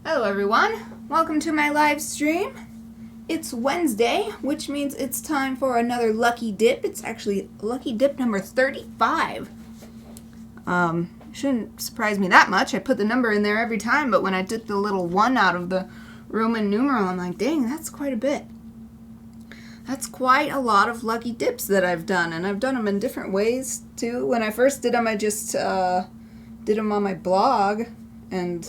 Hello everyone, welcome to my live stream. It's Wednesday, which means it's time for another lucky dip. It's actually lucky dip number 35. Shouldn't surprise me that much. I put the number in there every time, but when I took the little 1 out of the Roman numeral, I'm like, dang, that's quite a bit. That's quite a lot of lucky dips that I've done, and I've done them in different ways too. When I first did them, I just did them on my blog and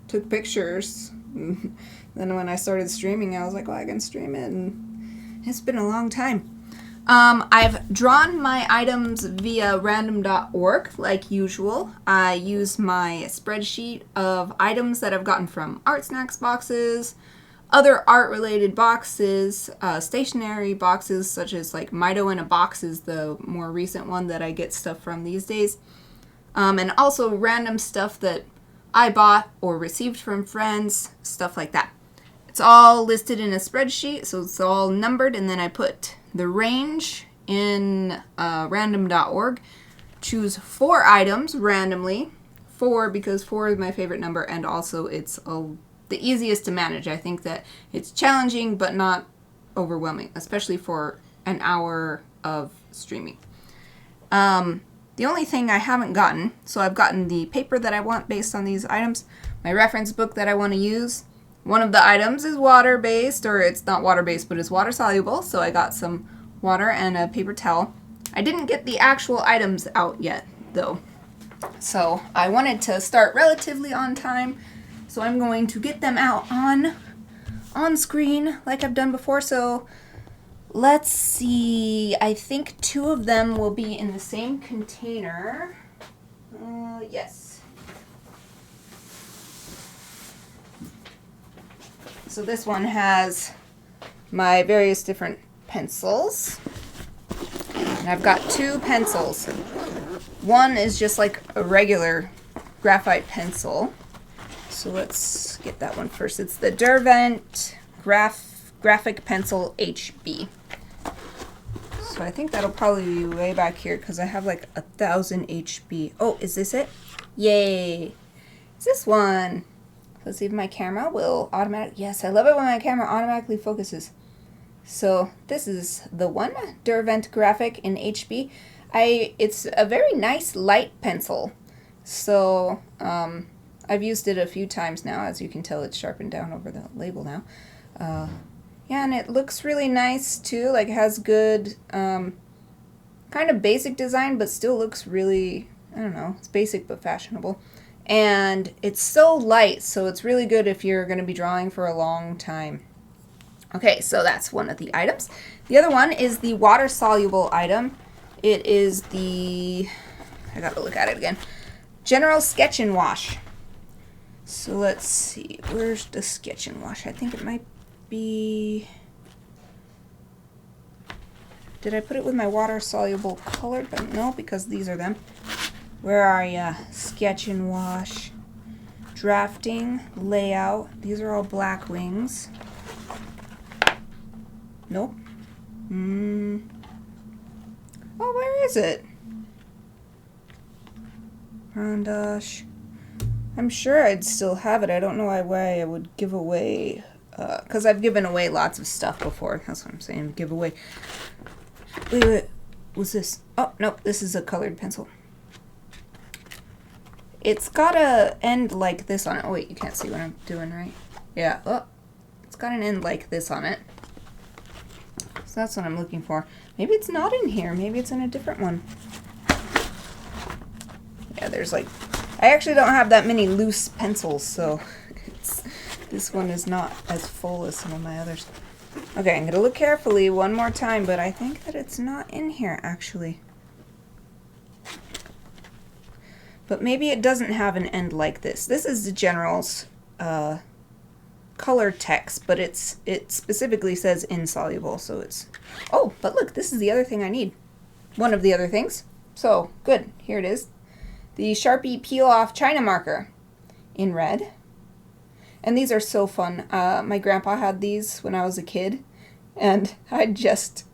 took pictures. Then when I started streaming, I was like, well, I can stream it, and it's been a long time. I've drawn my items via random.org like usual. I use my spreadsheet of items that I've gotten from Art Snacks boxes, other art related boxes, stationery boxes such as like Mito in a Box is the more recent one that I get stuff from these days, and also random stuff that I bought or received from friends, stuff like that. It's all listed in a spreadsheet, so it's all numbered, and then I put the range in random.org. Choose 4 items randomly. 4 because 4 is my favorite number, and also it's the easiest to manage. I think that it's challenging but not overwhelming, especially for an hour of streaming. The only thing I haven't gotten, so I've gotten the paper that I want based on these items, my reference book that I want to use. One of the items is water-based, or it's not water-based, but it's water-soluble, so I got some water and a paper towel. I didn't get the actual items out yet, though. So I wanted to start relatively on time, so I'm going to get them out on screen like I've done before. So let's see, I think 2 of them will be in the same container. Yes. So this one has my various different pencils. And I've got 2 pencils. One is just like a regular graphite pencil. So let's get that one first. It's the Derwent Graphic Pencil HB. So I think that'll probably be way back here because I have like 1,000 HB. Oh, is this it? Yay! It's this one. Let's see if my camera will automatically... Yes, I love it when my camera automatically focuses. So this is the one, Derwent Graphic in HB. It's a very nice light pencil. So I've used it a few times now. As you can tell, it's sharpened down over the label now. Yeah, and it looks really nice too. Like, it has good, kind of basic design, but still looks really, I don't know, it's basic but fashionable. And it's so light, so it's really good if you're going to be drawing for a long time. Okay, so that's one of the items. The other one is the water-soluble item. It is the, I gotta look at it again, General Sketch and Wash. So let's see, where's the Sketch and Wash? I think it might be... Did I put it with my water-soluble colored? But no, because these are them. Where are ya? Sketch and Wash. Drafting, layout. These are all black wings. Nope. Oh, where is it? Rondosh. I'm sure I'd still have it. I don't know why I would give away... because I've given away lots of stuff before. That's what I'm saying. Give away. Wait. What's this? Oh, nope. This is a colored pencil. It's got a end like this on it. Oh, wait. You can't see what I'm doing, right? Yeah. Oh, it's got an end like this on it. So that's what I'm looking for. Maybe it's not in here. Maybe it's in a different one. Yeah, there's like... I actually don't have that many loose pencils, so this one is not as full as some of my others. Okay, I'm going to look carefully one more time, but I think that it's not in here, actually. But maybe it doesn't have an end like this. This is the General's color text, but it specifically says insoluble, so it's... Oh, but look, this is the other thing I need. One of the other things. So, good. Here it is. The Sharpie peel-off China marker in red. And these are so fun. My grandpa had these when I was a kid, and I just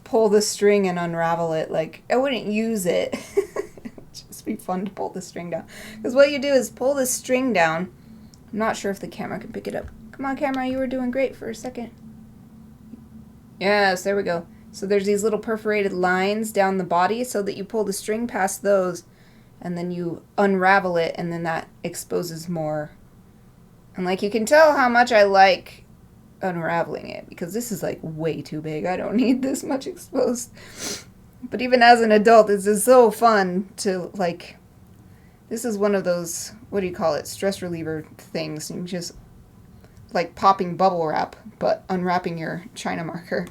pull the string and unravel it. Like, I wouldn't use it. It'd just be fun to pull the string down. Because what you do is pull the string down. I'm not sure if the camera can pick it up. Come on, camera, you were doing great for a second. Yes, there we go. So there's these little perforated lines down the body so that you pull the string past those and then you unravel it and then that exposes more. And like you can tell how much I like unraveling it because this is like way too big. I don't need this much exposed. But even as an adult, this is so fun to like, this is one of those, what do you call it, stress reliever things. You just like popping bubble wrap, but unwrapping your China marker.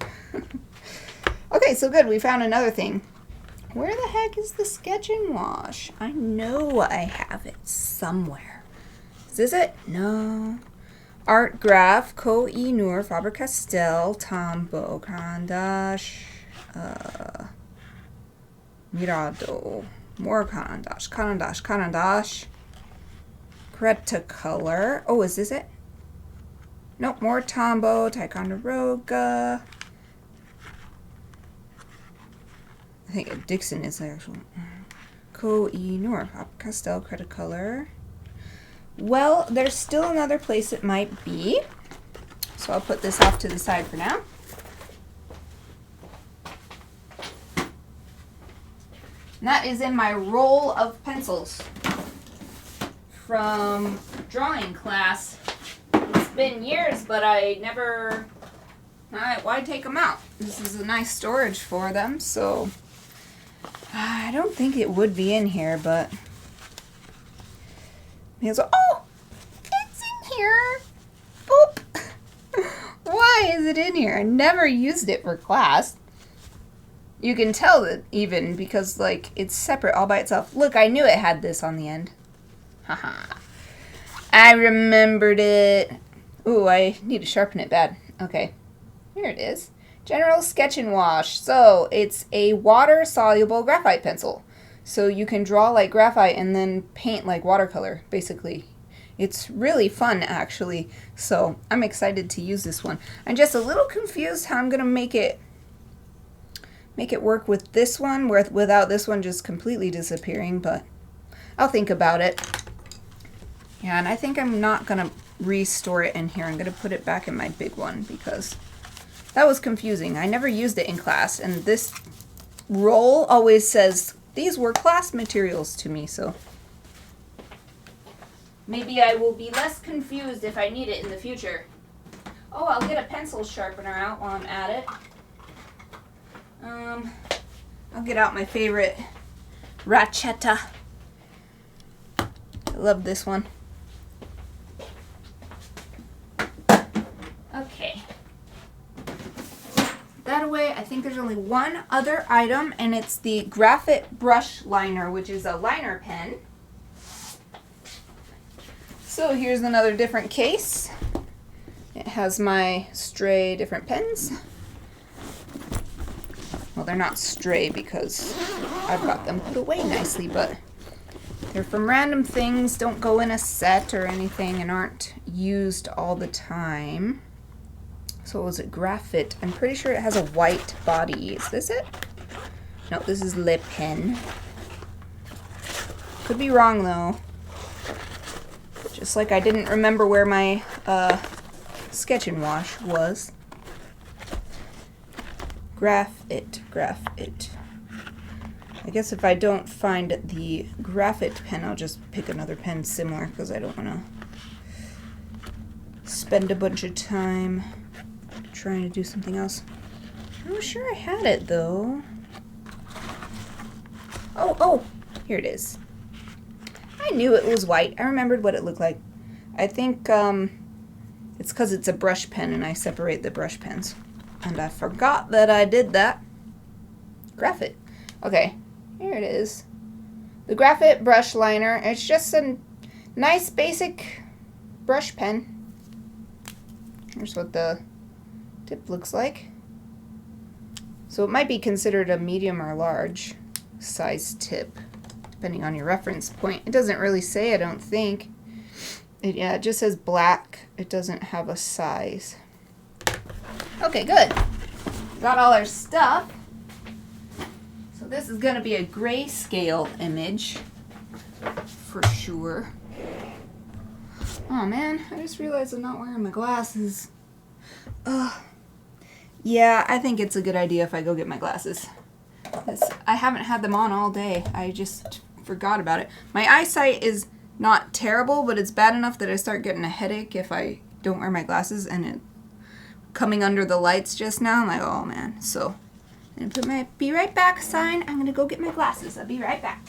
Okay, so good. We found another thing. Where the heck is the sketch and wash? I know I have it somewhere. Is this it? No. Art Graph, Koh-i-Noor, Faber-Castell, Tombow, Carandash, Mirado, more Carandash, Cretacolor. Oh, is this it? Nope, more Tombow, Ticonderoga. I think Dixon is the actual. Koh-i-Noor, Faber-Castell, Cretacolor. Well, there's still another place it might be. So I'll put this off to the side for now. And that is in my roll of pencils from drawing class. It's been years, but I never... Why take them out? This is a nice storage for them, so... I don't think it would be in here, but... Oh! It's in here! Boop! Why is it in here? I never used it for class. You can tell that even because, like, it's separate all by itself. Look, I knew it had this on the end. Haha. I remembered it. Ooh, I need to sharpen it bad. Okay. Here it is. General Sketch and Wash. So, it's a water-soluble graphite pencil. So you can draw like graphite and then paint like watercolor, basically. It's really fun, actually. So, I'm excited to use this one. I'm just a little confused how I'm going to make it work with this one, without this one just completely disappearing, but I'll think about it. Yeah, and I think I'm not going to restore it in here. I'm going to put it back in my big one because that was confusing. I never used it in class, and this roll always says these were class materials to me, so maybe I will be less confused if I need it in the future. Oh, I'll get a pencil sharpener out while I'm at it. I'll get out my favorite Ratchetta. I love this one. Okay. That away, I think there's only one other item, and it's the Graphite brush liner, which is a liner pen. So here's another different case. It has my stray different pens. Well, they're not stray because I've got them put away nicely, but they're from random things, don't go in a set or anything, and aren't used all the time. So was it Graphite? I'm pretty sure it has a white body. Is this it? No, this is Le Pen. Could be wrong, though. Just like I didn't remember where my sketch and wash was. Graphite. I guess if I don't find the Graphite pen, I'll just pick another pen similar because I don't want to spend a bunch of time trying to do something else. I'm sure I had it though. Oh, here it is. I knew it was white. I remembered what it looked like. I think it's because it's a brush pen and I separate the brush pens. And I forgot that I did that. Graphite. Okay, here it is. The Graphite brush liner. It's just a nice basic brush pen. Here's what the tip looks like. So it might be considered a medium or large size tip, depending on your reference point. It doesn't really say, I don't think. It just says black. It doesn't have a size. Okay, good. Got all our stuff. So this is going to be a grayscale image for sure. Oh man, I just realized I'm not wearing my glasses. Yeah, I think it's a good idea if I go get my glasses. I haven't had them on all day. I just forgot about it. My eyesight is not terrible, but it's bad enough that I start getting a headache if I don't wear my glasses, and it coming under the lights just now, I'm like, oh man. So I'm gonna put my be right back sign. I'm gonna go get my glasses. I'll be right back.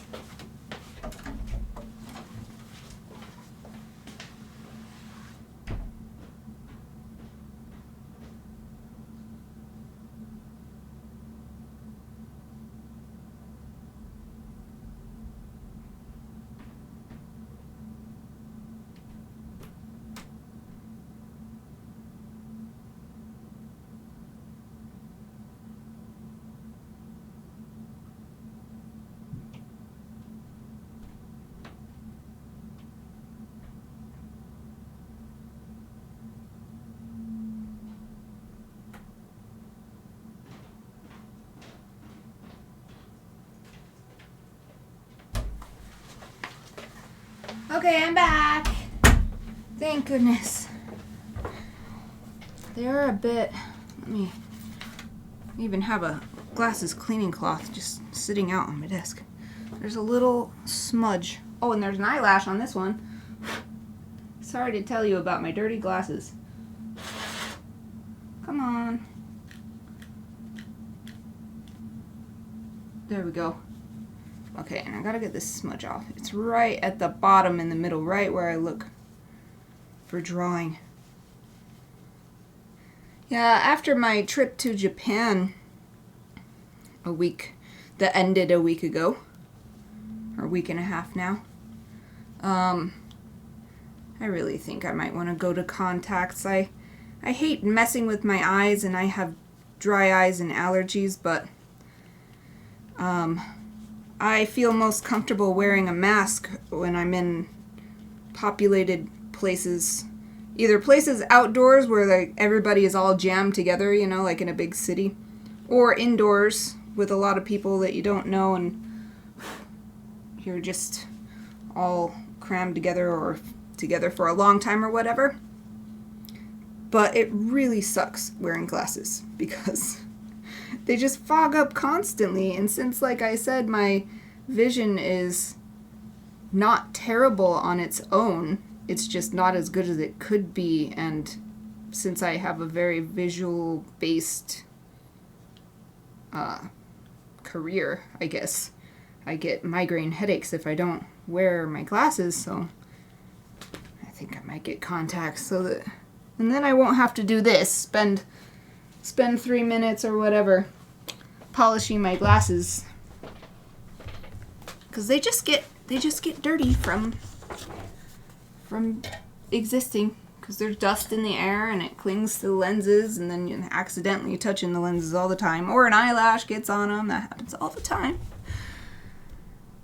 Okay, I'm back. Thank goodness. They're a bit, let me even have a glasses cleaning cloth just sitting out on my desk. There's a little smudge. Oh, and there's an eyelash on this one. Sorry to tell you about my dirty glasses. Come on. There we go. Okay, and I gotta get this smudge off. It's right at the bottom in the middle, right where I look for drawing. Yeah, after my trip to Japan that ended a week ago, or a week and a half now, I really think I might want to go to contacts. I hate messing with my eyes, and I have dry eyes and allergies, but I feel most comfortable wearing a mask when I'm in populated places, either places outdoors where like everybody is all jammed together, you know, like in a big city, or indoors with a lot of people that you don't know and you're just all crammed together or together for a long time or whatever. But it really sucks wearing glasses because they just fog up constantly, and since, like I said, my vision is not terrible on its own, it's just not as good as it could be, and since I have a very visual-based career, I guess, I get migraine headaches if I don't wear my glasses, so I think I might get contacts so that, and then I won't have to do this, spend 3 minutes or whatever polishing my glasses, because they just get dirty from existing, because there's dust in the air and it clings to the lenses, and then you're accidentally touching the lenses all the time, or an eyelash gets on them. That happens all the time.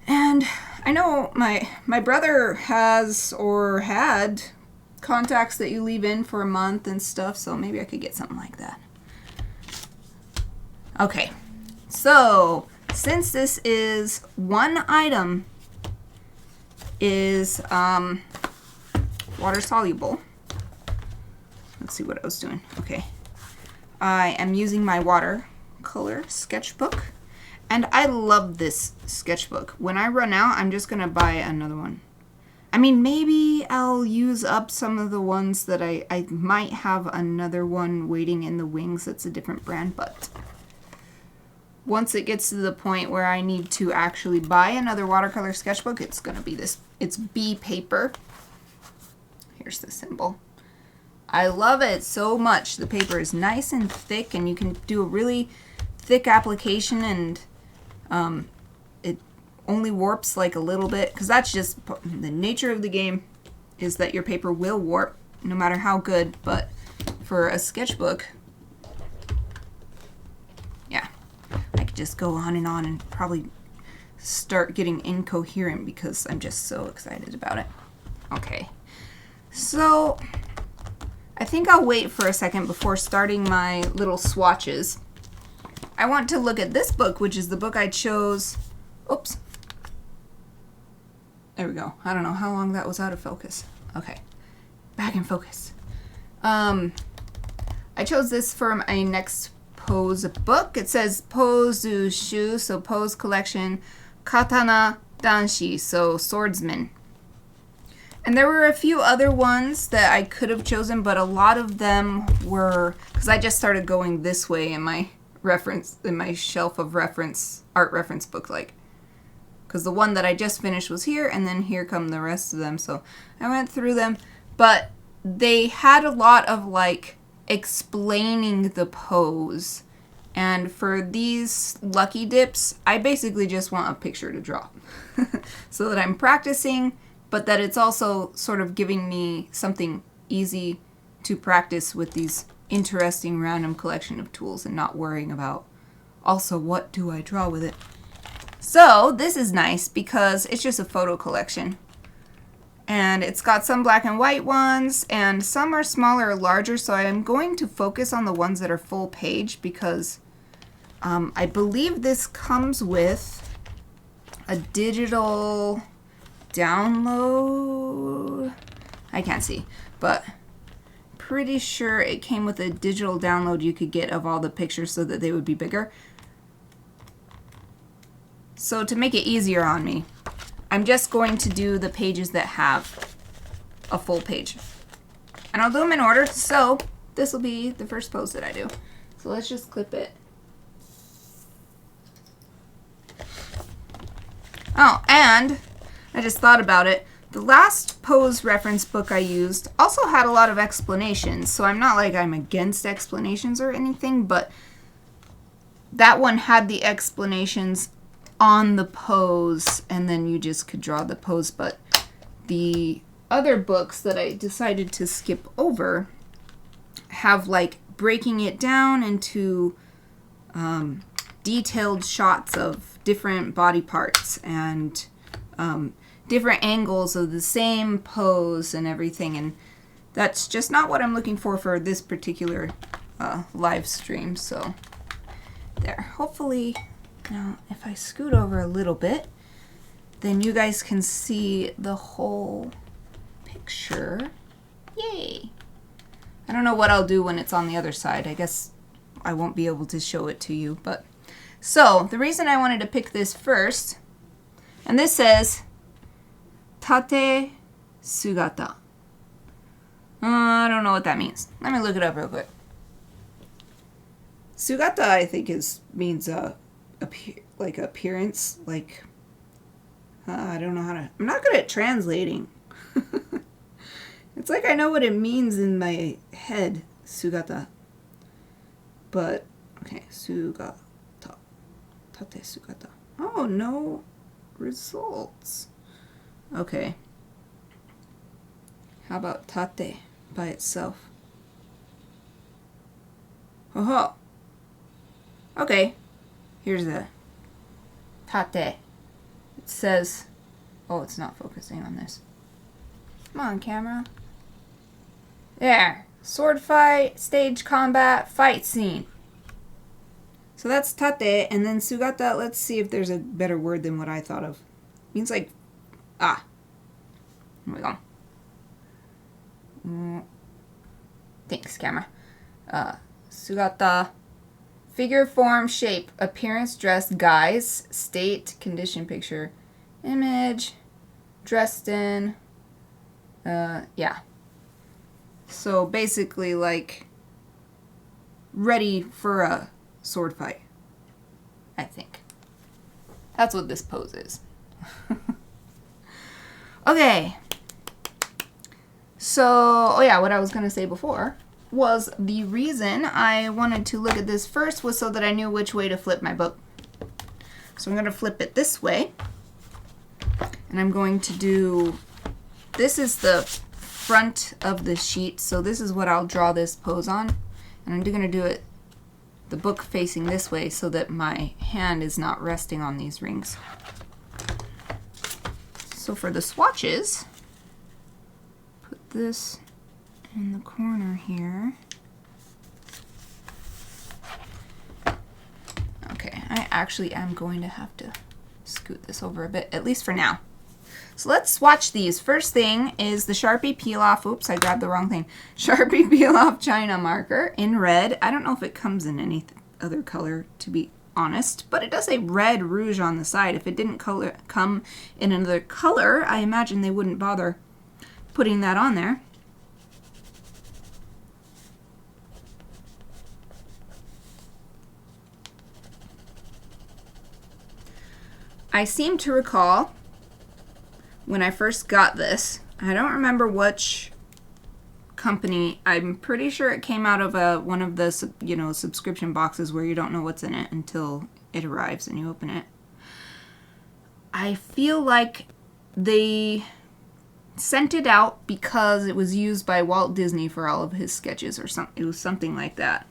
And I know my brother has or had contacts that you leave in for a month and stuff, so maybe I could get something like that. Okay, so since this is one item is water soluble, let's see what I was doing. Okay, I am using my watercolor sketchbook, and I love this sketchbook. When I run out, I'm just gonna buy another one. I mean, maybe I'll use up some of the ones that I might have another one waiting in the wings that's a different brand, but once it gets to the point where I need to actually buy another watercolor sketchbook, it's going to be this. It's B paper. Here's the symbol. I love it so much. The paper is nice and thick, and you can do a really thick application, and it only warps like a little bit, because that's just the nature of the game, is that your paper will warp no matter how good, but for a sketchbook, yeah, I could just go on and probably start getting incoherent because I'm just so excited about it. Okay, so I think I'll wait for a second before starting my little swatches. I want to look at this book, which is the book I chose. Oops. There we go. I don't know how long that was out of focus. Okay. Back in focus. I chose this for my next pose book. It says Pose Shu, so pose collection. Katana Danshi, so swordsman. And there were a few other ones that I could have chosen, but a lot of them were, because I just started going this way in my reference, in my shelf of reference, art reference book, like. Because the one that I just finished was here, and then here come the rest of them. So I went through them, but they had a lot of like explaining the pose. And for these lucky dips, I basically just want a picture to draw so that I'm practicing, but that it's also sort of giving me something easy to practice with these interesting random collection of tools and not worrying about also what do I draw with it. So this is nice because it's just a photo collection. And it's got some black and white ones, and some are smaller or larger, so I'm going to focus on the ones that are full page because I believe this comes with a digital download. I can't see, but pretty sure it came with a digital download you could get of all the pictures so that they would be bigger. So to make it easier on me, I'm just going to do the pages that have a full page. And I'll do them in order, so this will be the first pose that I do. So let's just clip it. Oh, and I just thought about it. The last pose reference book I used also had a lot of explanations, so I'm not like I'm against explanations or anything, but that one had the explanations on the pose, and then you just could draw the pose. But the other books that I decided to skip over have like breaking it down into detailed shots of different body parts and different angles of the same pose and everything, and that's just not what I'm looking for this particular live stream. So there, hopefully. Now, if I scoot over a little bit, then you guys can see the whole picture. Yay! I don't know what I'll do when it's on the other side. I guess I won't be able to show it to you, but... So, the reason I wanted to pick this first, and this says, Tate Sugata. I don't know what that means. Let me look it up real quick. Sugata, I think, means... like appearance, like I don't know how to, I'm not good at translating. It's like I know what it means in my head, sugata, but okay, sugata, tate sugata. Oh, no results. Okay, how about tate by itself? Oh, okay. Here's the tate. It says, oh, it's not focusing on this. Come on, camera. There. Sword fight, stage combat, fight scene. So that's tate, and then sugata, let's see if there's a better word than what I thought of. It means like, here we go. Thanks, camera. Sugata. Figure, form, shape, appearance, dress, guise, state, condition, picture, image, dressed in, yeah. So basically like ready for a sword fight, I think. That's what this pose is. Okay. So, oh yeah, what I was going to say before was the reason I wanted to look at this first was so that I knew which way to flip my book. So I'm going to flip it this way, and I'm going to do, this is the front of the sheet, so this is what I'll draw this pose on, and I'm going to do it, the book facing this way so that my hand is not resting on these rings. So for the swatches, put this in the corner here. actually am going to have to scoot this over a bit, at least for now. So let's swatch these. First thing is the Sharpie Peel Off. Oops, I grabbed the wrong thing. Sharpie Peel Off China marker in red. I don't know if it comes in any other color, to be honest, but it does say red rouge on the side. If it didn't come in another color, I imagine they wouldn't bother putting that on there. I seem to recall when I first got this, I don't remember which company. I'm pretty sure it came out of one of the subscription boxes where you don't know what's in it until it arrives and you open it. I feel like they sent it out because it was used by Walt Disney for all of his sketches or something. It was something like that.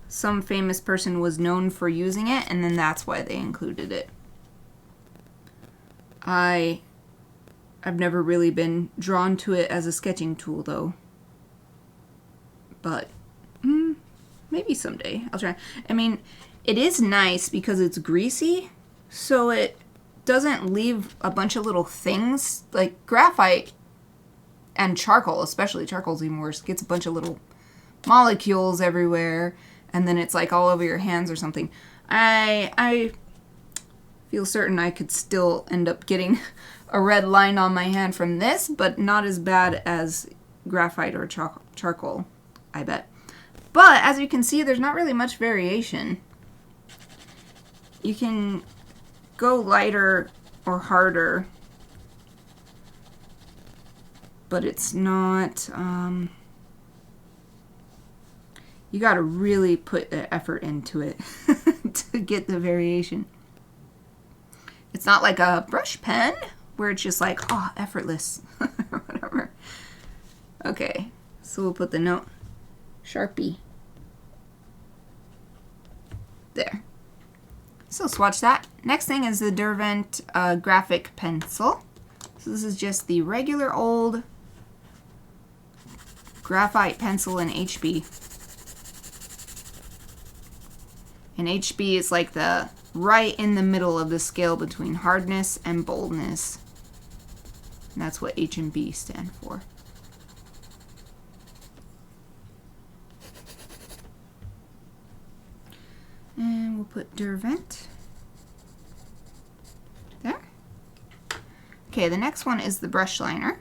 Some famous person was known for using it, and then that's why they included it. I've never really been drawn to it as a sketching tool, though. But maybe someday I'll try. I mean, it is nice because it's greasy, so it doesn't leave a bunch of little things. Like graphite and charcoal, especially charcoal's even worse, gets a bunch of little molecules everywhere, and then it's like all over your hands or something. I feel certain I could still end up getting a red line on my hand from this, but not as bad as graphite or charcoal, I bet. But as you can see, there's not really much variation. You can go lighter or harder, but it's not, you gotta really put the effort into it to get the variation. It's not like a brush pen where it's just like, oh, effortless, or whatever. Okay, so we'll put the note Sharpie there. So swatch that. Next thing is the Derwent graphic pencil. So this is just the regular old graphite pencil in HB. And HB is like the right in the middle of the scale between hardness and boldness. And that's what H and B stand for. And we'll put Derwent there. Okay, the next one is the brush liner.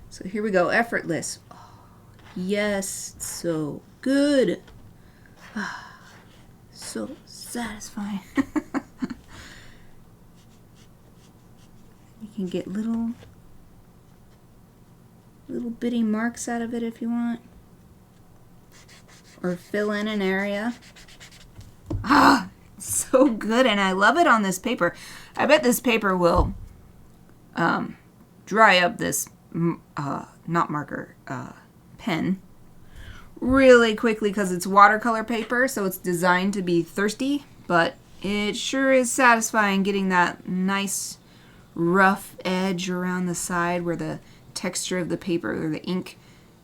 So here we go, effortless. Oh, yes, so good. So satisfying. You can get little bitty marks out of it if you want, or fill in an area. Ah, so good, and I love it on this paper. I bet this paper will dry up this not marker, pen really quickly because it's watercolor paper, so it's designed to be thirsty, but it sure is satisfying getting that nice rough edge around the side where the texture of the paper or the ink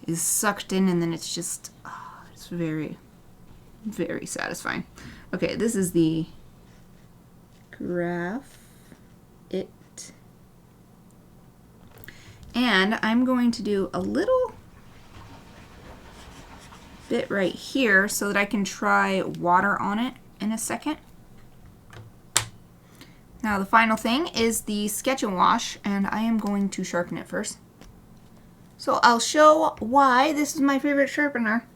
is sucked in, and then it's just, it's very, very satisfying. Okay, this is the Graphite. And I'm going to do a little bit right here so that I can try water on it in a second. Now the final thing is the Sketch and Wash, and I am going to sharpen it first. So I'll show why this is my favorite sharpener.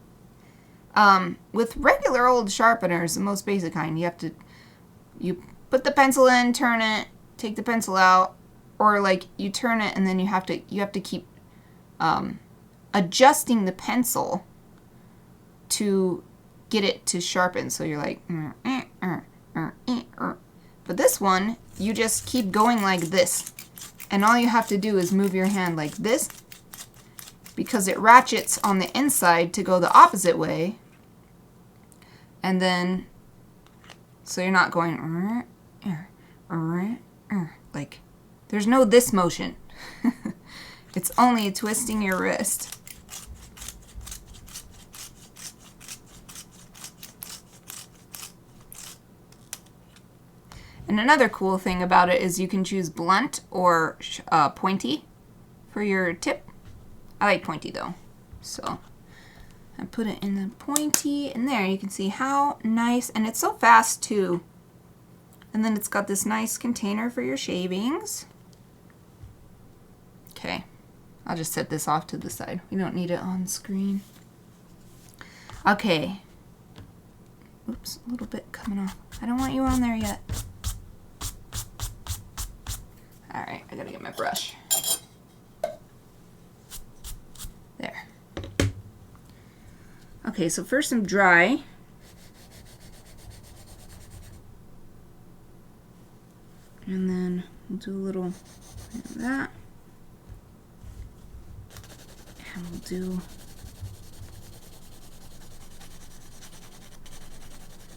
With regular old sharpeners, the most basic kind, you put the pencil in, turn it, take the pencil out, or like you turn it and then you have to keep adjusting the pencil to get it to sharpen. So you're like, but this one, you just keep going like this, and all you have to do is move your hand like this, because it ratchets on the inside to go the opposite way, and then so you're not going like, there's no this motion. It's only twisting your wrist. And another cool thing about it is you can choose blunt or pointy for your tip. I like pointy though. So I put it in the pointy, and there you can see how nice, and it's so fast too. And then it's got this nice container for your shavings. Okay, I'll just set this off to the side. We don't need it on screen. Okay. Oops, a little bit coming off. I don't want you on there yet. All right, I gotta get my brush. There. Okay, so first I'm dry. And then we'll do a little of that. And we'll do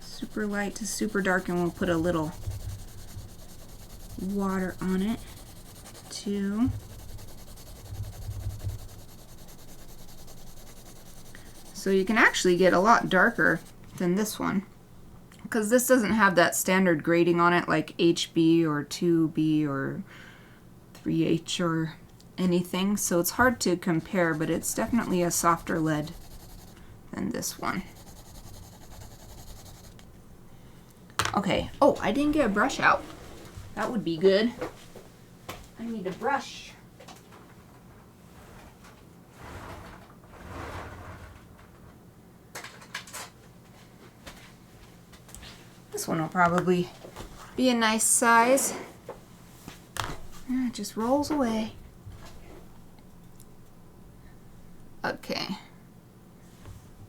super light to super dark, and we'll put a little water on it too. So you can actually get a lot darker than this one, because this doesn't have that standard grading on it like HB or 2B or 3H or anything, so it's hard to compare, but it's definitely a softer lead than this one. Okay, oh, I didn't get a brush out. That would be good. I need a brush. This one will probably be a nice size. It just rolls away. Okay.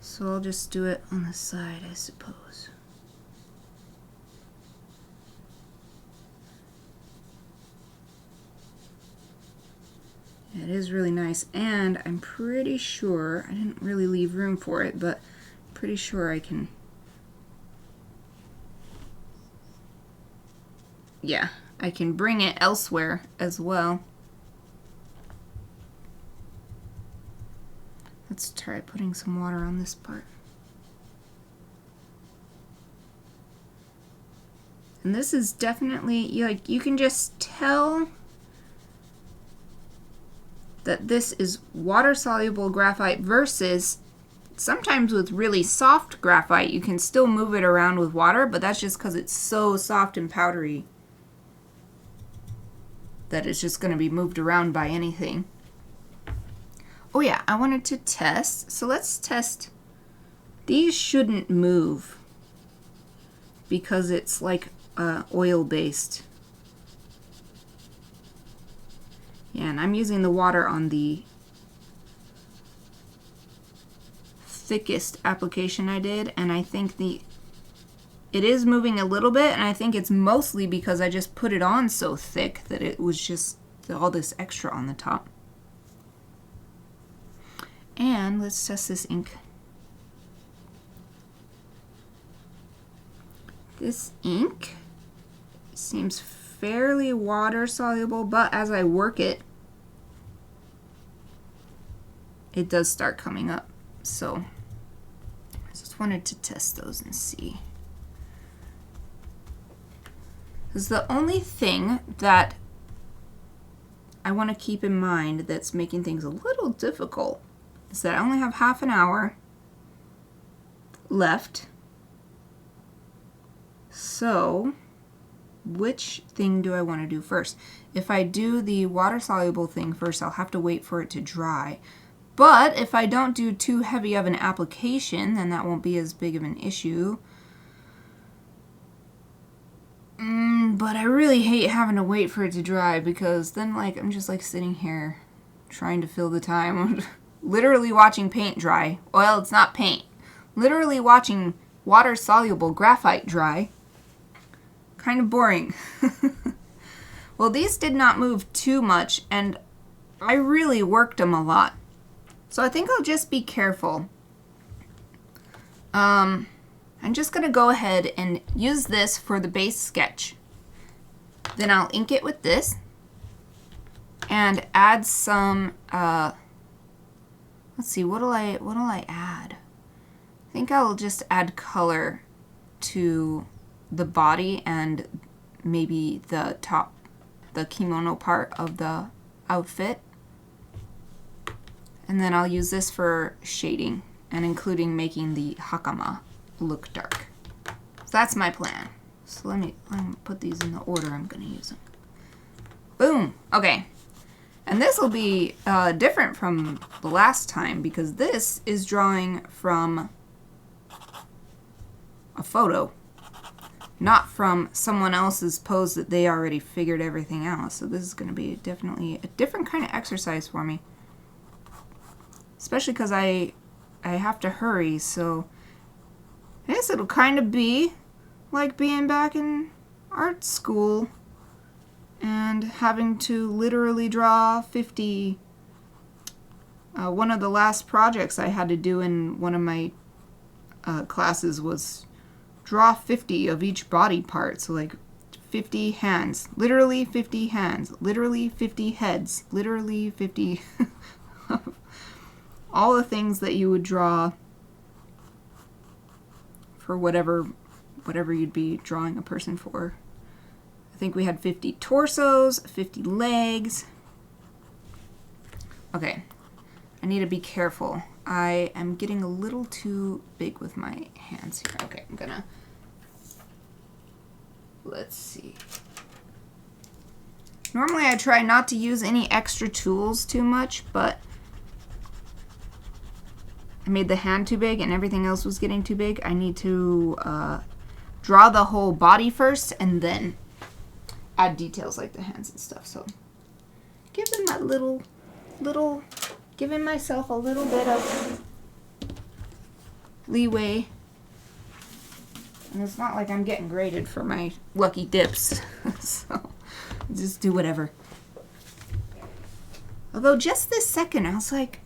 So I'll just do it on the side, I suppose. It is really nice, and I'm pretty sure, I didn't really leave room for it, but I'm pretty sure I can, yeah, I can bring it elsewhere as well. Let's try putting some water on this part. And this is definitely, like, you can just tell that this is water-soluble graphite versus sometimes with really soft graphite, you can still move it around with water, but that's just because it's so soft and powdery that it's just going to be moved around by anything. Oh yeah, I wanted to test. So let's test. These shouldn't move because it's like oil-based. Yeah, and I'm using the water on the thickest application I did, and I think it is moving a little bit, and I think it's mostly because I just put it on so thick that it was just all this extra on the top. And let's test this ink. This ink seems fairly water soluble, but as I work it, it does start coming up. So I just wanted to test those and see. Because the only thing that I want to keep in mind that's making things a little difficult is that I only have half an hour left. So which thing do I want to do first? If I do the water-soluble thing first, I'll have to wait for it to dry. But if I don't do too heavy of an application, then that won't be as big of an issue. But I really hate having to wait for it to dry, because then like I'm just like sitting here trying to fill the time. Literally watching paint dry. Well, it's not paint. Literally watching water-soluble graphite dry. Kind of boring. Well, these did not move too much, and I really worked them a lot. So I think I'll just be careful. I'm just going to go ahead and use this for the base sketch. Then I'll ink it with this and add some, let's see, what'll I add? I think I'll just add color to the body and maybe the top, the kimono part of the outfit. And then I'll use this for shading and including making the hakama look dark. So that's my plan. So let me put these in the order I'm going to use them. Boom. Okay. And this will be different from the last time because this is drawing from a photo, not from someone else's pose that they already figured everything out. So this is going to be definitely a different kind of exercise for me. Especially because I have to hurry, so I guess it'll kind of be like being back in art school and having to literally draw 50. One of the last projects I had to do in one of my classes was draw 50 of each body part. So like 50 hands, literally 50 hands, literally 50 heads, literally 50 all the things that you would draw for whatever you'd be drawing a person for. I think we had 50 torsos, 50 legs. Okay, I need to be careful. I am getting a little too big with my hands here. Okay, I'm gonna, let's see. Normally I try not to use any extra tools too much, but I made the hand too big and everything else was getting too big. I need to draw the whole body first and then add details like the hands and stuff. So giving my giving myself a little bit of leeway. And it's not like I'm getting graded for my lucky dips. So just do whatever. Although just this second I was like,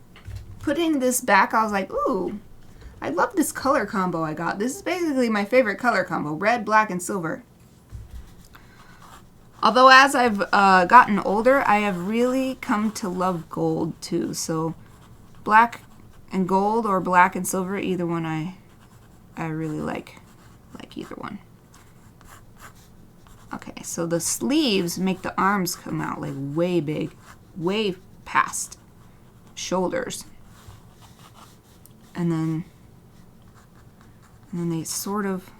putting this back, I was like, ooh, I love this color combo I got. This is basically my favorite color combo, red, black, and silver. Although as I've gotten older, I have really come to love gold too. So black and gold or black and silver, either one I really like either one. Okay, so the sleeves make the arms come out like way big, way past shoulders. And then they sort of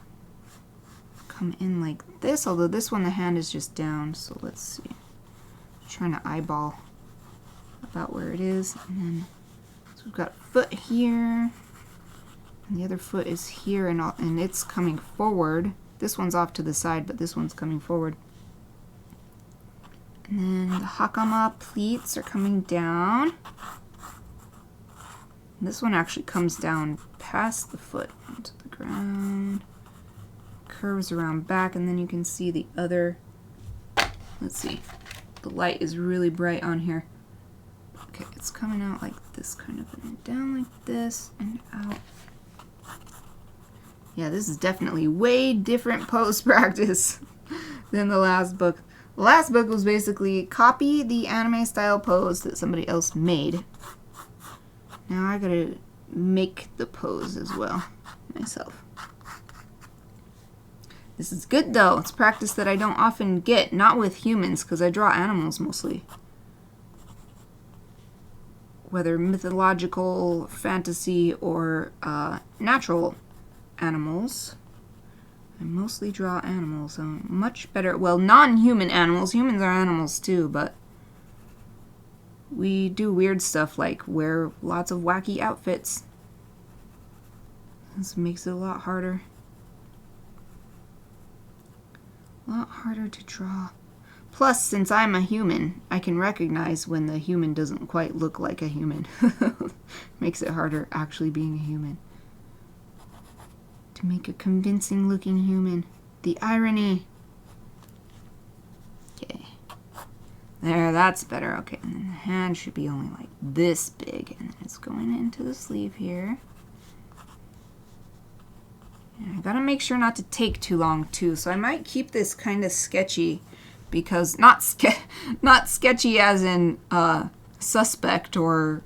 come in like this, although this one the hand is just down. So let's see. I'm trying to eyeball about where it is. And then so we've got foot here, and the other foot is here, and it's coming forward. This one's off to the side, but this one's coming forward. And then the hakama pleats are coming down. This one actually comes down past the foot onto the ground, curves around back, and then you can see the other, let's see, the light is really bright on here. Okay, it's coming out like this kind of, and down like this, and out. Yeah, this is definitely way different pose practice than the last book. The last book was basically copy the anime style pose that somebody else made. Now I gotta make the pose as well myself. This is good though. It's practice that I don't often get, not with humans, because I draw animals mostly. Whether mythological, fantasy, or natural animals. I mostly draw animals. I'm much better, well, non-human animals. Humans are animals too, but we do weird stuff like wear lots of wacky outfits. This makes it a lot harder. A lot harder to draw. Plus, since I'm a human, I can recognize when the human doesn't quite look like a human. Makes it harder actually being a human. To make a convincing looking human. The irony. Okay. There, that's better. Okay, and then the hand should be only like this big, and then it's going into the sleeve here. And I gotta make sure not to take too long too, so I might keep this kind of sketchy, because not sketchy as in suspect or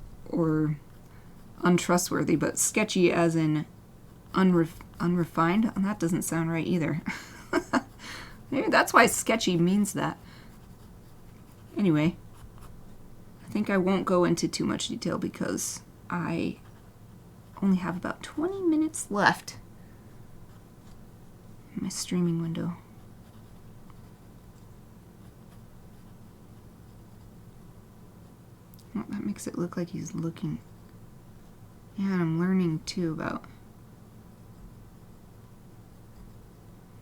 untrustworthy, but sketchy as in unrefined. And that doesn't sound right either. Maybe that's why sketchy means that. Anyway, I think I won't go into too much detail because I only have about 20 minutes left in my streaming window. Oh, that makes it look like he's looking. Yeah, and I'm learning too about.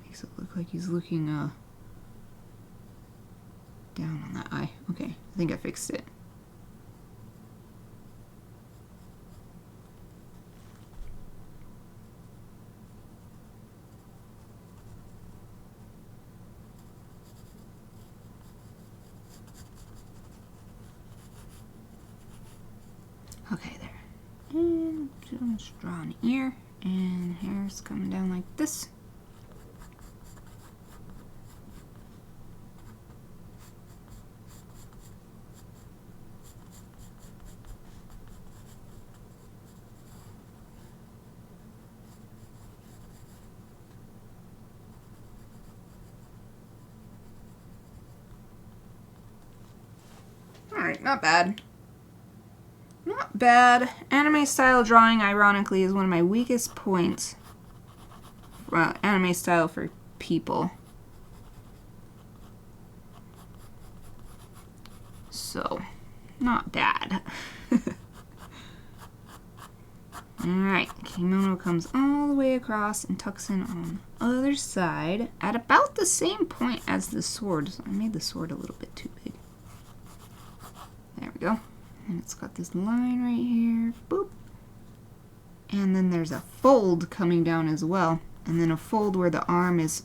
Makes it look like he's looking down on that eye. Okay, I think I fixed it. Okay, there. And just draw an ear, and hair's coming down like this. Alright, not bad. Not bad. Anime style drawing, ironically, is one of my weakest points. Well, anime style for people. So, not bad. Alright, kimono comes all the way across and tucks in on the other side at about the same point as the sword. So I made the sword a little bit too big. There we go. And it's got this line right here. Boop. And then there's a fold coming down as well. And then a fold where the arm is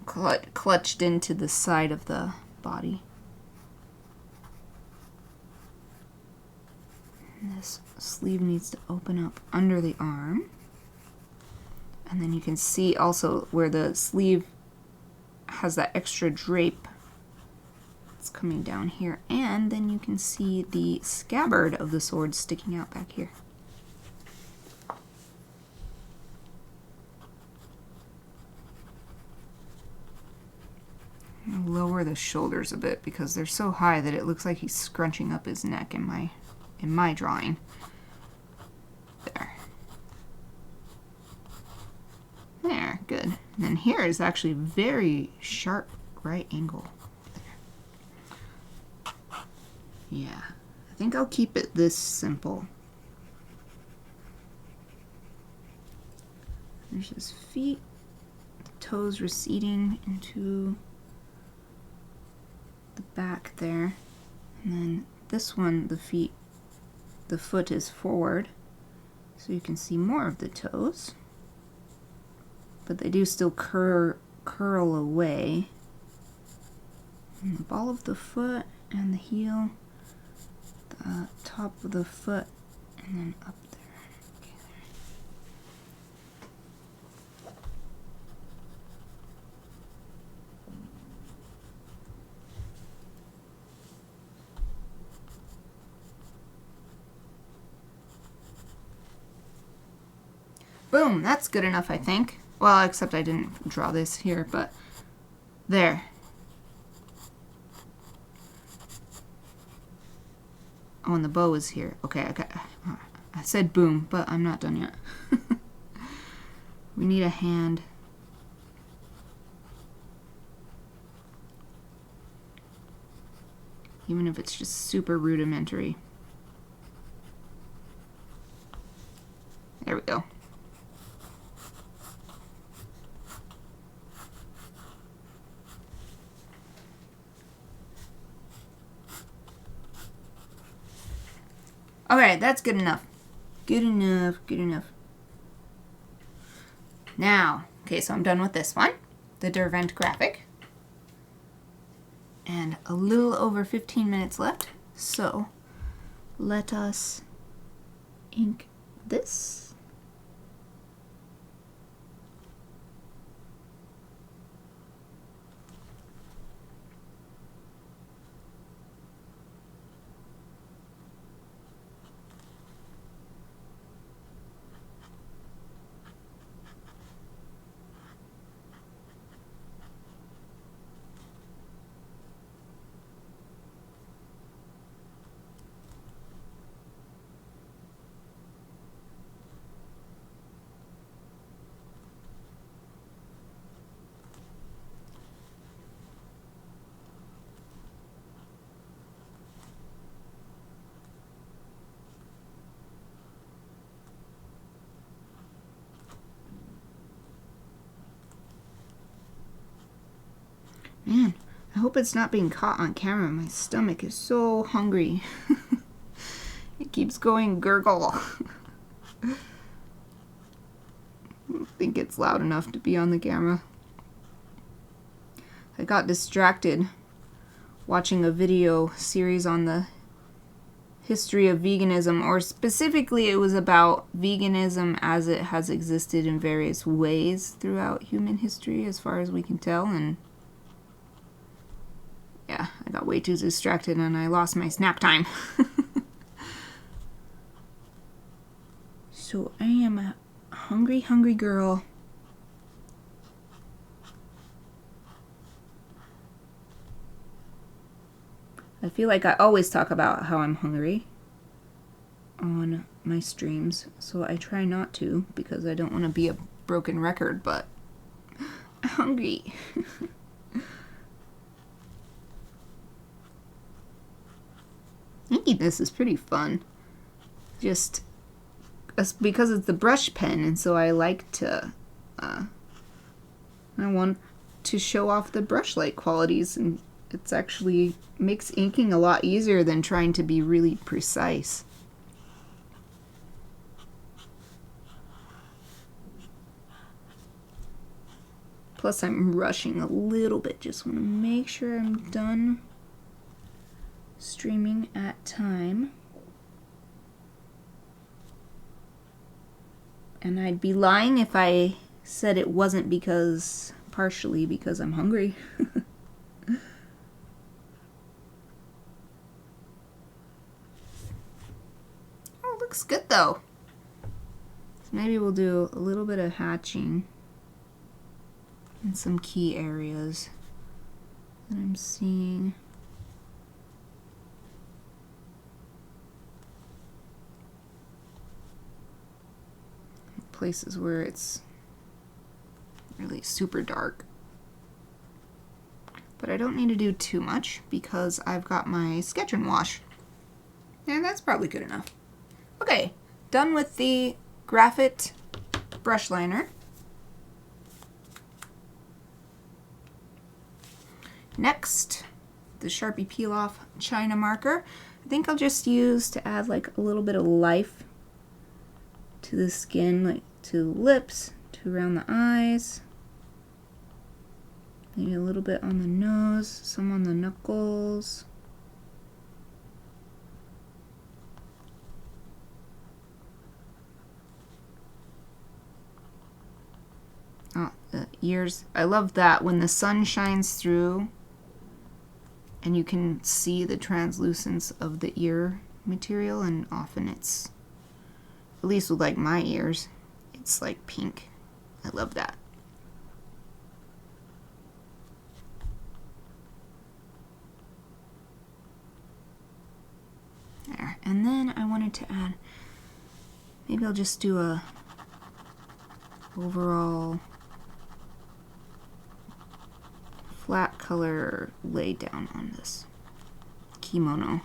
clutched into the side of the body. And this sleeve needs to open up under the arm. And then you can see also where the sleeve has that extra drape. It's coming down here, and then you can see the scabbard of the sword sticking out back here. I'll lower the shoulders a bit because they're so high that it looks like he's scrunching up his neck in my drawing. There. There, good. And then here is actually very sharp right angle. Yeah, I think I'll keep it this simple. There's his feet, the toes receding into the back there. And then this one, the foot is forward, so you can see more of the toes. But they do still curl away. And the ball of the foot and the heel. The top of the foot and then up there. Okay, there. Boom, that's good enough, I think. Well, except I didn't draw this here, but there. Oh, and the bow is here. Okay, okay. I said boom, but I'm not done yet. We need a hand. Even if it's just super rudimentary. There we go. Okay, that's good enough. Good enough, good enough. Now, okay, so I'm done with this one. The Derwent graphic. And a little over 15 minutes left. So, let us ink this. Man, I hope it's not being caught on camera. My stomach is so hungry. It keeps going gurgle. I don't think it's loud enough to be on the camera. I got distracted watching a video series on the history of veganism, or specifically it was about veganism as it has existed in various ways throughout human history as far as we can tell, and yeah, I got way too distracted and I lost my snack time. So I am a hungry, hungry girl. I feel like I always talk about how I'm hungry on my streams, so I try not to because I don't want to be a broken record, but I'm hungry. Making this is pretty fun. Just because it's the brush pen, and so I like to, I want to show off the brush-like qualities, and it's actually makes inking a lot easier than trying to be really precise. Plus I'm rushing a little bit, just want to make sure I'm done streaming at time. And I'd be lying if I said it wasn't partially because I'm hungry. Oh, looks good though. So maybe we'll do a little bit of hatching in some key areas that I'm seeing. Places where it's really super dark. But I don't need to do too much because I've got my sketch and wash. And that's probably good enough. Okay, done with the Graphite brush liner. Next, the Sharpie Peel Off China marker. I think I'll just use to add like a little bit of life to the skin, like to the lips, to around the eyes, maybe a little bit on the nose, some on the knuckles. Oh, the ears. I love that when the sun shines through and you can see the translucence of the ear material, and often it's, at least with like my ears, it's like pink. I love that. There. And then I wanted to add, maybe I'll just do a overall flat color lay down on this kimono.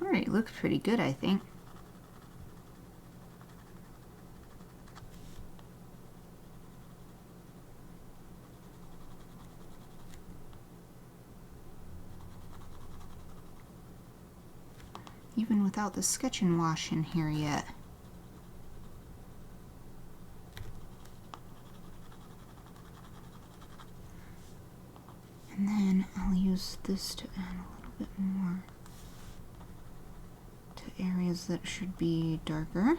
Alright, looks pretty good, I think. Even without the sketch and wash in here yet. And then I'll use this to add a little bit more to areas that should be darker.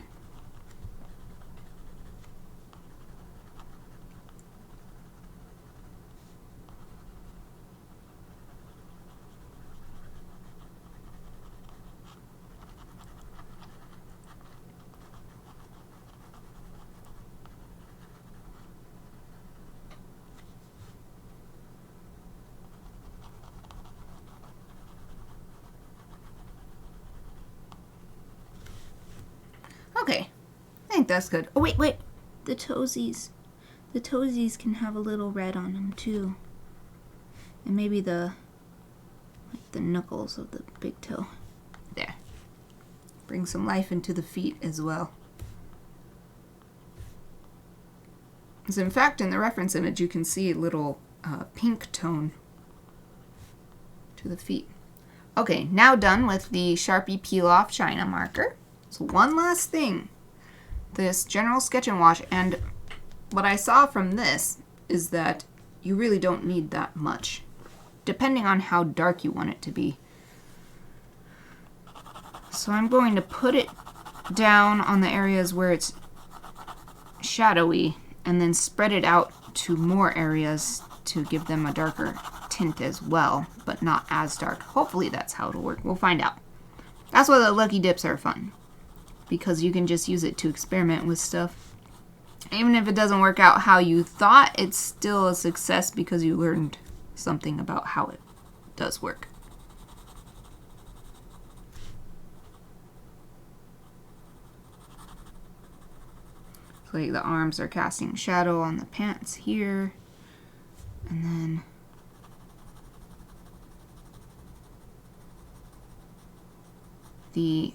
Okay, I think that's good. Oh, wait, the toesies. The toesies can have a little red on them, too. And maybe the Like the knuckles of the big toe. There. Bring some life into the feet as well. So in fact, in the reference image, you can see a little pink tone to the feet. Okay, now done with the Sharpie Peel Off China marker. So one last thing. This General Sketch and Wash, and what I saw from this is that you really don't need that much, depending on how dark you want it to be. So I'm going to put it down on the areas where it's shadowy and then spread it out to more areas to give them a darker tint as well, but not as dark. Hopefully that's how it'll work. We'll find out. That's why the Lucky Dips are fun, because you can just use it to experiment with stuff. Even if it doesn't work out how you thought, it's still a success because you learned something about how it does work. So like the arms are casting shadow on the pants here, and then the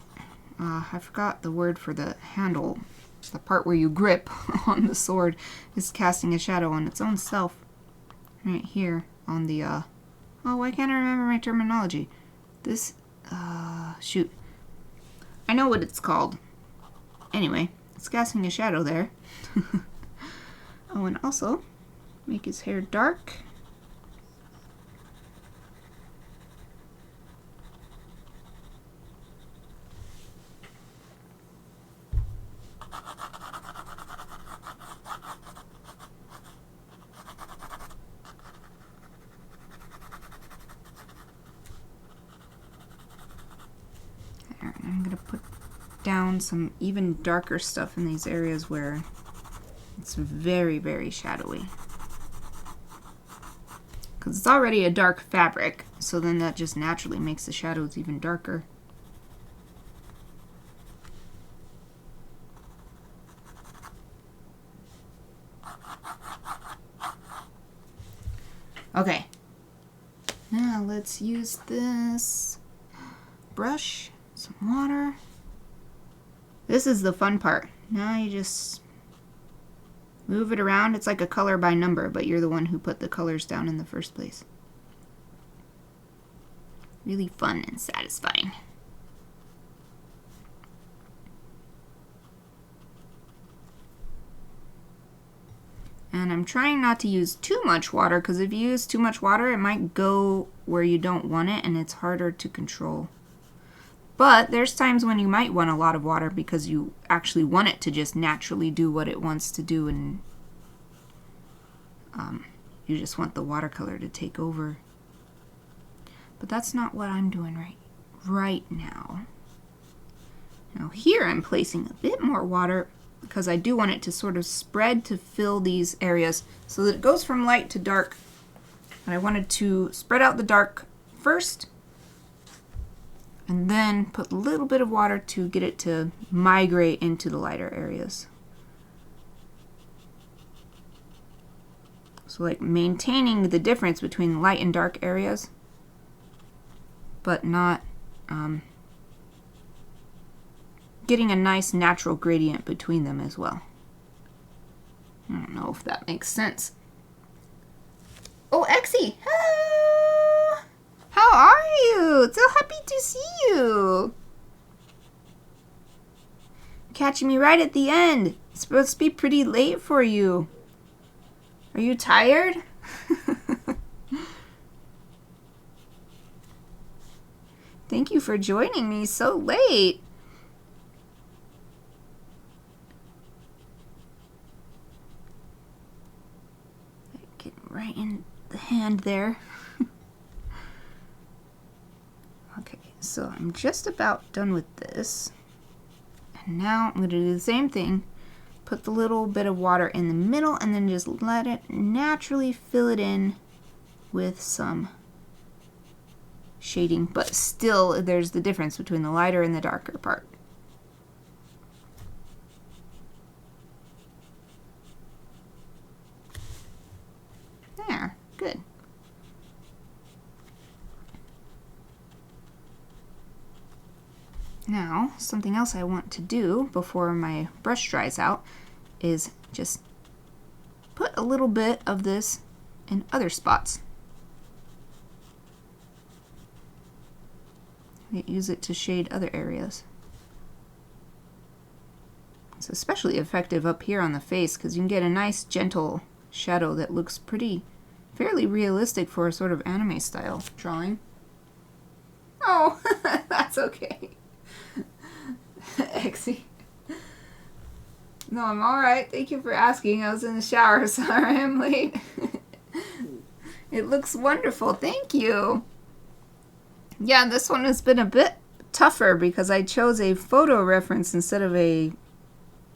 I forgot the word for the handle. The part where you grip on the sword is casting a shadow on its own self. Right here on the, oh, why can't I remember my terminology? This, shoot. I know what it's called. Anyway, it's casting a shadow there. Oh, and also, make his hair dark. I'm going to put down some even darker stuff in these areas where it's very, very shadowy. Because it's already a dark fabric, so then that just naturally makes the shadows even darker. Okay. Now let's use this brush. Some water. This is the fun part. Now you just move it around. It's like a color by number, but you're the one who put the colors down in the first place. Really fun and satisfying. And I'm trying not to use too much water, because if you use too much water, it might go where you don't want it, and it's harder to control. But there's times when you might want a lot of water because you actually want it to just naturally do what it wants to do, and you just want the watercolor to take over. But that's not what I'm doing right now. Now here I'm placing a bit more water because I do want it to sort of spread to fill these areas so that it goes from light to dark. And I wanted to spread out the dark first, and then put a little bit of water to get it to migrate into the lighter areas. So like maintaining the difference between light and dark areas, but not getting a nice natural gradient between them as well. I don't know if that makes sense. Oh, Exie! Hello! How are you? So happy to see you. Catching me right at the end. It's supposed to be pretty late for you. Are you tired? Thank you for joining me so late. Getting right in the hand there. Okay, so I'm just about done with this. And now I'm going to do the same thing. Put the little bit of water in the middle and then just let it naturally fill it in with some shading. But still, there's the difference between the lighter and the darker part. There, good. Now, something else I want to do before my brush dries out is just put a little bit of this in other spots. Use it to shade other areas. It's especially effective up here on the face because you can get a nice gentle shadow that looks fairly realistic for a sort of anime style drawing. Oh, that's okay. Exy. No, I'm alright. Thank you for asking. I was in the shower. Sorry I'm late. It looks wonderful. Thank you. Yeah, this one has been a bit tougher because I chose a photo reference instead of a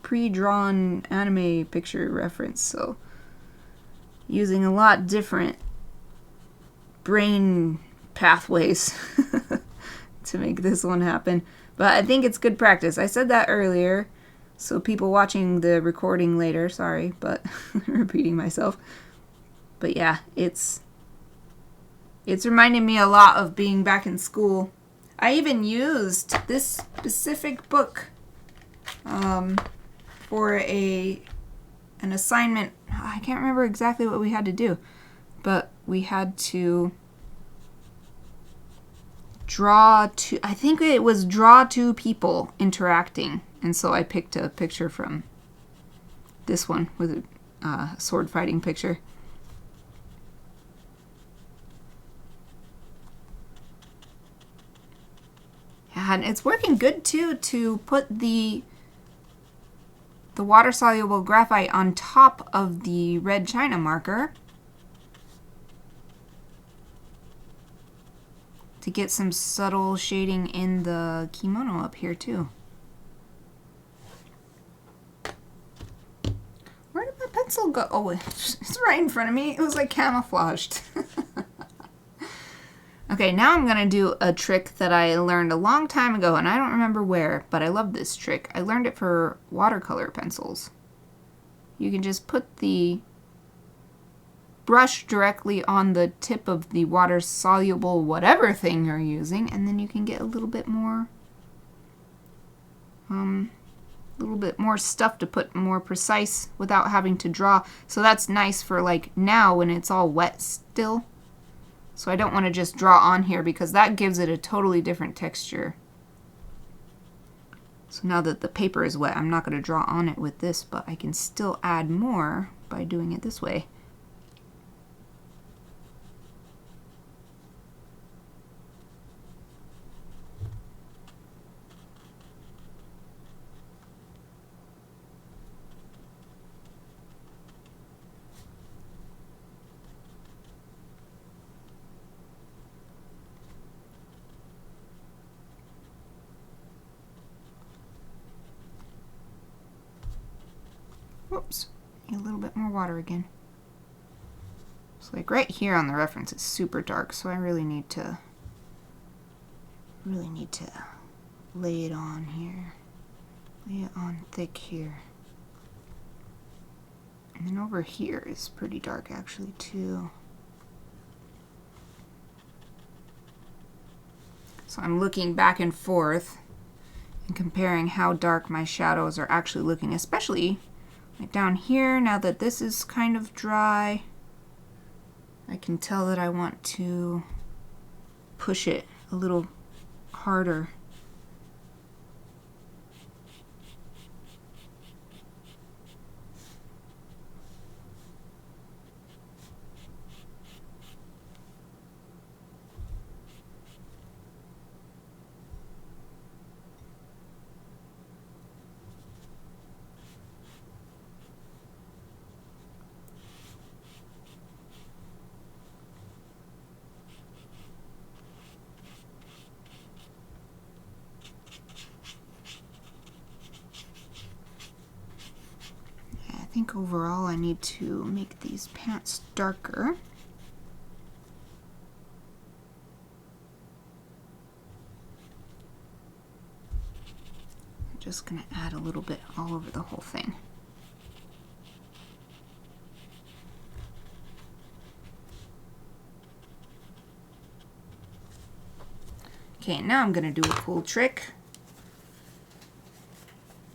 pre-drawn anime picture reference. So, using a lot different brain pathways to make this one happen. But I think it's good practice. I said that earlier, so people watching the recording later, sorry, but repeating myself. But yeah, it's reminding me a lot of being back in school. I even used this specific book for an assignment. I can't remember exactly what we had to do, but we had to draw two, I think it was draw two people interacting, and so I picked a picture from this one with a sword fighting picture. And it's working good too to put the water-soluble graphite on top of the red china marker to get some subtle shading in the kimono up here too. Where did my pencil go? Oh, it's right in front of me. It was like camouflaged. Okay, now I'm gonna do a trick that I learned a long time ago, and I don't remember where, but I love this trick. I learned it for watercolor pencils. You can just put the brush directly on the tip of the water-soluble whatever thing you're using, and then you can get a little bit more stuff to put more precise without having to draw. So that's nice for like now when it's all wet still. So I don't want to just draw on here because that gives it a totally different texture. So now that the paper is wet, I'm not going to draw on it with this, but I can still add more by doing it this way. Whoops, need a little bit more water again. So like right here on the reference it's super dark, so I really need to lay it on here. Lay it on thick here. And then over here is pretty dark actually too. So I'm looking back and forth and comparing how dark my shadows are actually looking, especially like down here. Now that this is kind of dry, I can tell that I want to push it a little harder. I think overall I need to make these pants darker. I'm just going to add a little bit all over the whole thing. Okay, now I'm going to do a cool trick.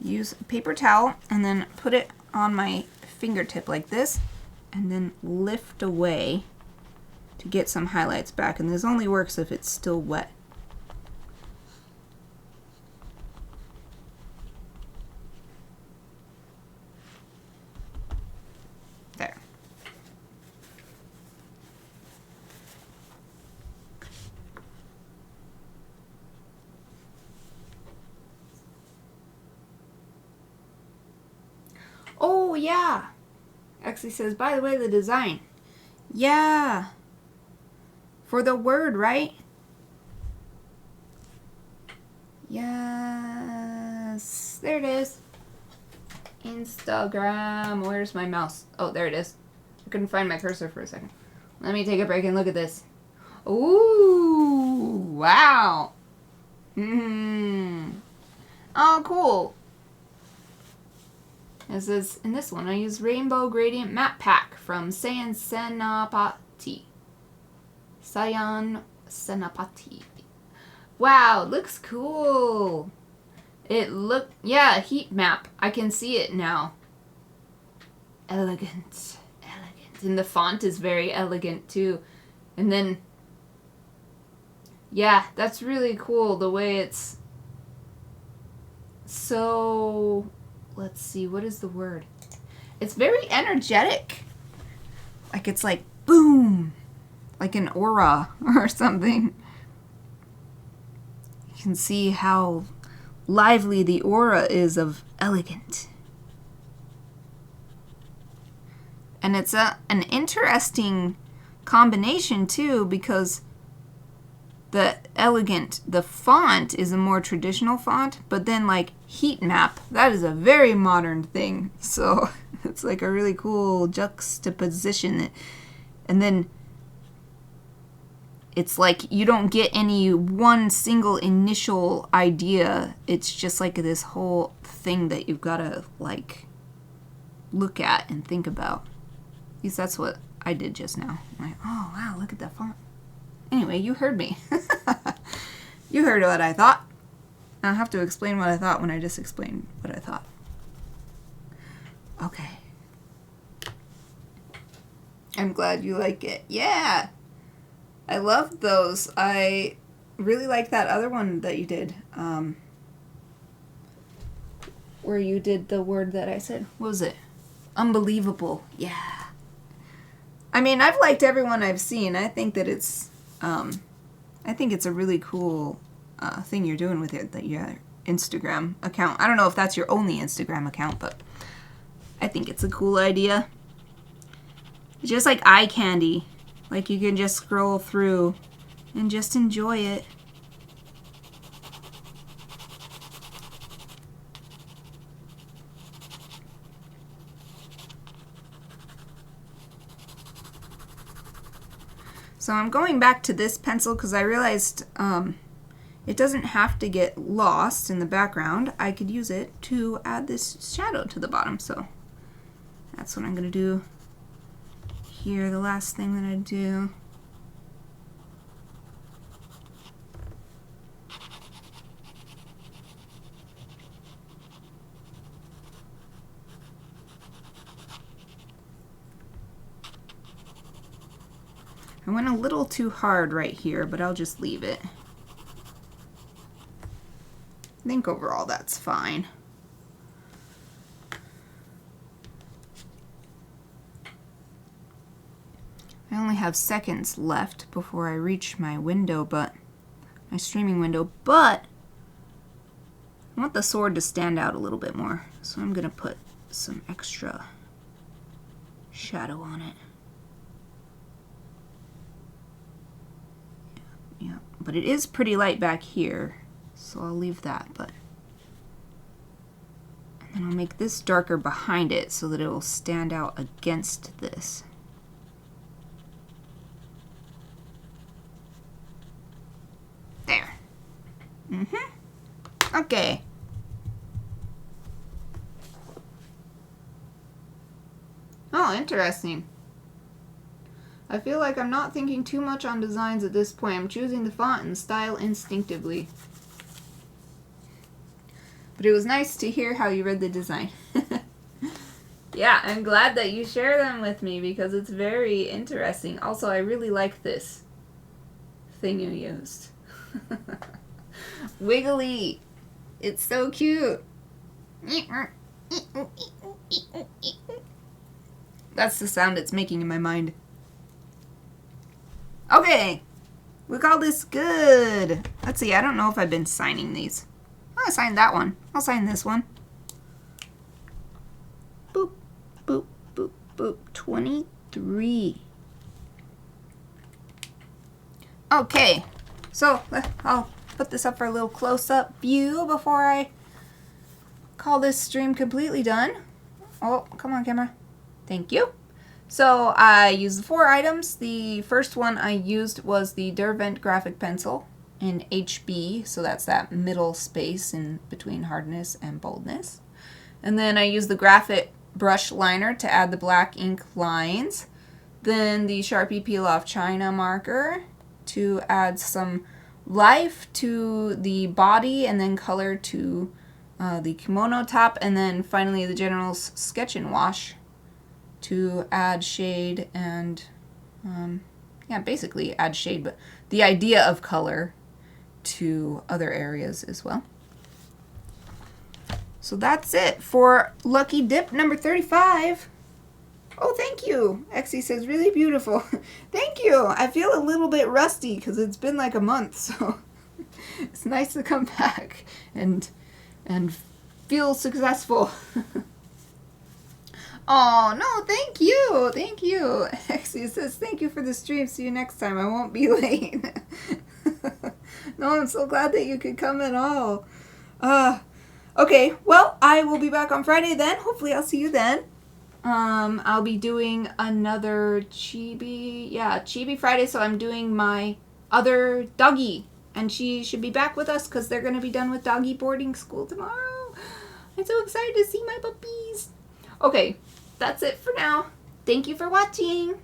use a paper towel and then put it on my fingertip like this, and then lift away to get some highlights back. And this only works if it's still wet. There. Oh yeah, Exie says, by the way, the design. Yeah. For the word, right? Yes. There it is. Instagram. Where's my mouse? Oh, there it is. I couldn't find my cursor for a second. Let me take a break and look at this. Ooh. Wow. Oh, cool. It says, in this one, I use Rainbow Gradient Map Pack from Sayan Senapati. Sayan Senapati. Wow, it looks cool. Yeah, heat map. I can see it now. Elegant. Elegant. And the font is very elegant, too. And then, yeah, that's really cool, the way it's so... Let's see, what is the word? It's very energetic. Like it's like, boom. Like an aura or something. You can see how lively the aura is of elegant. And it's an interesting combination too, because the elegant, the font is a more traditional font, but then like heat map, that is a very modern thing. So it's like a really cool juxtaposition. And then it's like you don't get any one single initial idea. It's just like this whole thing that you've got to like look at and think about. At least that's what I did just now. I'm like, oh wow, look at that font. Anyway, you heard me. You heard what I thought. I don't have to explain what I thought when I just explained what I thought. Okay. I'm glad you like it. Yeah! I loved those. I really liked that other one that you did. Where you did the word that I said. What was it? Unbelievable. Yeah. I mean, I've liked everyone I've seen. I think that it's... I think it's a really cool thing you're doing with it, that your Instagram account. I don't know if that's your only Instagram account, but I think it's a cool idea. It's just like eye candy. Like you can just scroll through and just enjoy it. So I'm going back to this pencil because I realized it doesn't have to get lost in the background. I could use it to add this shadow to the bottom. So that's what I'm going to do here. The last thing that I do. I went a little too hard right here, but I'll just leave it. I think overall that's fine. I only have seconds left before I reach my window, my streaming window, but I want the sword to stand out a little bit more. So I'm gonna put some extra shadow on it. Yeah, but it is pretty light back here, so I'll leave that, and then I'll make this darker behind it so that it will stand out against this. There. Okay. Oh, interesting. I feel like I'm not thinking too much on designs at this point. I'm choosing the font and style instinctively. But it was nice to hear how you read the design. Yeah, I'm glad that you share them with me because it's very interesting. Also, I really like this thing you used. Wiggly. It's so cute. That's the sound it's making in my mind. Okay. We call this good. Let's see. I don't know if I've been signing these. I signed that one. I'll sign this one. Boop, boop, boop, boop. 23. Okay. So, I'll put this up for a little close-up view before I call this stream completely done. Oh, come on, camera. Thank you. So I used the 4 items. The first one I used was the Derwent graphic pencil in HB, so that's that middle space in between hardness and boldness. And then I used the Graphite brush liner to add the black ink lines. Then the Sharpie peel off China marker to add some life to the body and then color to the kimono top, and then finally the General's Sketch and Wash to add shade and yeah, basically add shade, but the idea of color to other areas as well. So that's it for Lucky Dip number 35. Oh, thank you. Exie says, really beautiful. Thank you. I feel a little bit rusty because it's been like a month, so it's nice to come back and feel successful. Oh, no, thank you. Thank you. Exie says, thank you for the stream. See you next time. I won't be late. No, I'm so glad that you could come at all. Okay, well, I will be back on Friday then. Hopefully I'll see you then. I'll be doing another Chibi Friday, so I'm doing my other doggy, and she should be back with us because they're going to be done with doggy boarding school tomorrow. I'm so excited to see my puppies. Okay, that's it for now. Thank you for watching.